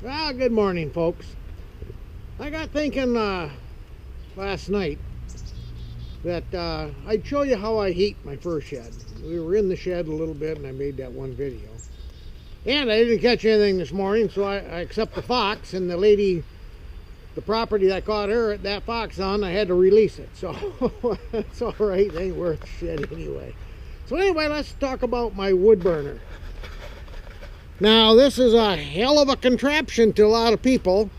Well, good morning, folks. I got thinking last night that I'd show you how I heat my fur shed. We were in the shed a little bit and I made that one video. And I didn't catch anything this morning, so except the fox, and the lady, the property that caught that fox on, I had to release it. So it's all right, it ain't worth shit anyway. So anyway, let's talk about my Woodburner. Now, this is a hell of a contraption to a lot of people.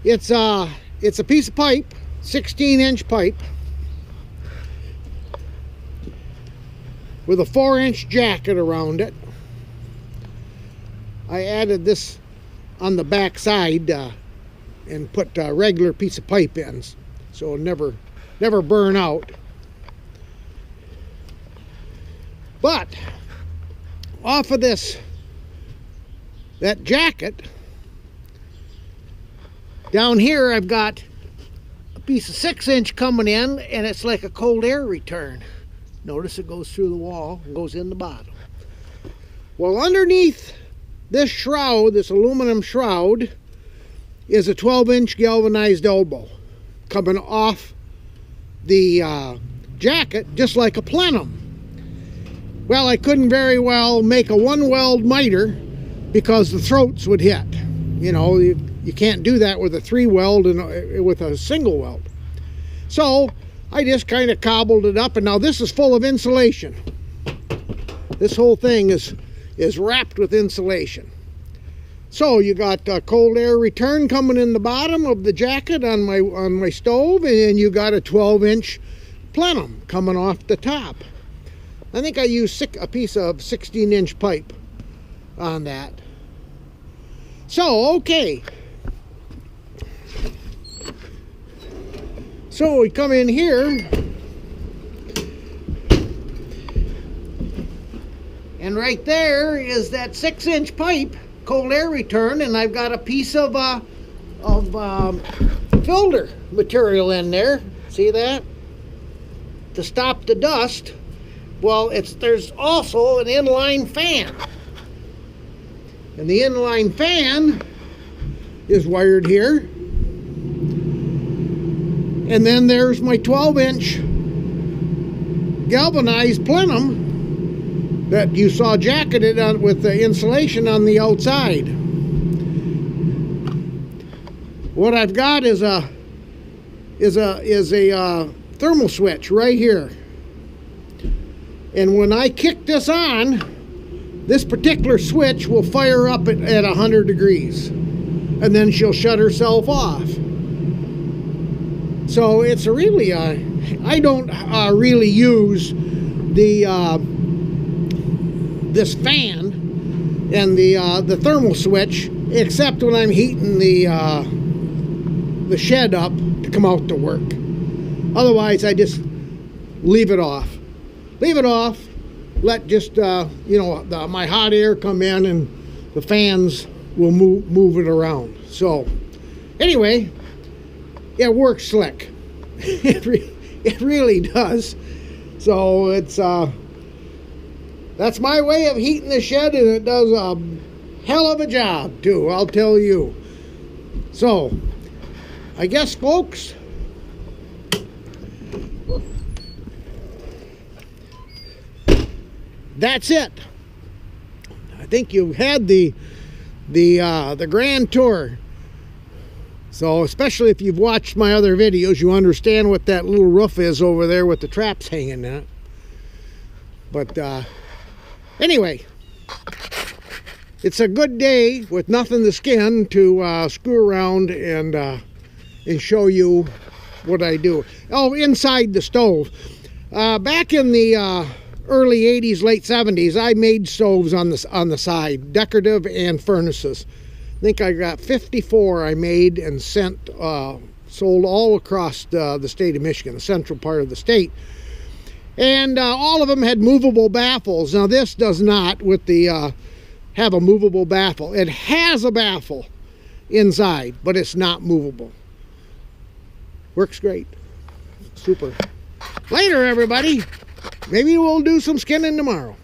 It's a piece of pipe, 16-inch pipe, with a 4-inch jacket around it. I added this on the back side and put a regular piece of pipe in, so it'll never burn out. But off of that jacket, down here I've got a piece of 6-inch coming in, and it's like a cold air return. Notice it goes through the wall and goes in the bottom. Well, underneath this shroud, this aluminum shroud, is a 12-inch galvanized elbow coming off the jacket, just like a plenum. Well, I couldn't very well make a one-weld miter because the throats would hit. You know, you can't do that with a 3-weld and with a single weld. So I just kind of cobbled it up, and now this is full of insulation. This whole thing is wrapped with insulation. So you got a cold air return coming in the bottom of the jacket on my stove, and you got a 12-inch plenum coming off the top. I think I used a piece of 16-inch pipe on that. So, okay. So we come in here, and right there is that 6-inch pipe, cold air return, and I've got a piece of filter material in there. See that? To stop the dust. Well, there's also an inline fan. And the inline fan is wired here. And then there's my 12-inch galvanized plenum that you saw jacketed on with the insulation on the outside. What I've got is a thermal switch right here. And when I kick this on, this particular switch will fire up at 100 degrees, and then she'll shut herself off. So it's really I don't really use this fan and the thermal switch, except when I'm heating the shed up to come out to work. Otherwise, I just leave it off. Let just my hot air come in, and the fans will move it around. So anyway, it works slick. It really does. So it's that's my way of heating the shed, and it does a hell of a job too, I'll tell you. So I guess, folks, that's it. I think you had the grand tour. So especially if you've watched my other videos, you understand what that little roof is over there with the traps hanging in it. But anyway, it's a good day with nothing to skin to screw around and show you what I do. Oh, inside the stove. Back in the early 80s, late 70s, I made stoves on the side, decorative and furnaces. I think I got 54 I made and sold all across the state of Michigan, the central part of the state. And all of them had movable baffles. Now this does not have a movable baffle. It has a baffle inside, but it's not movable. Works great. Super. Later, everybody. Maybe we'll do some skinning tomorrow.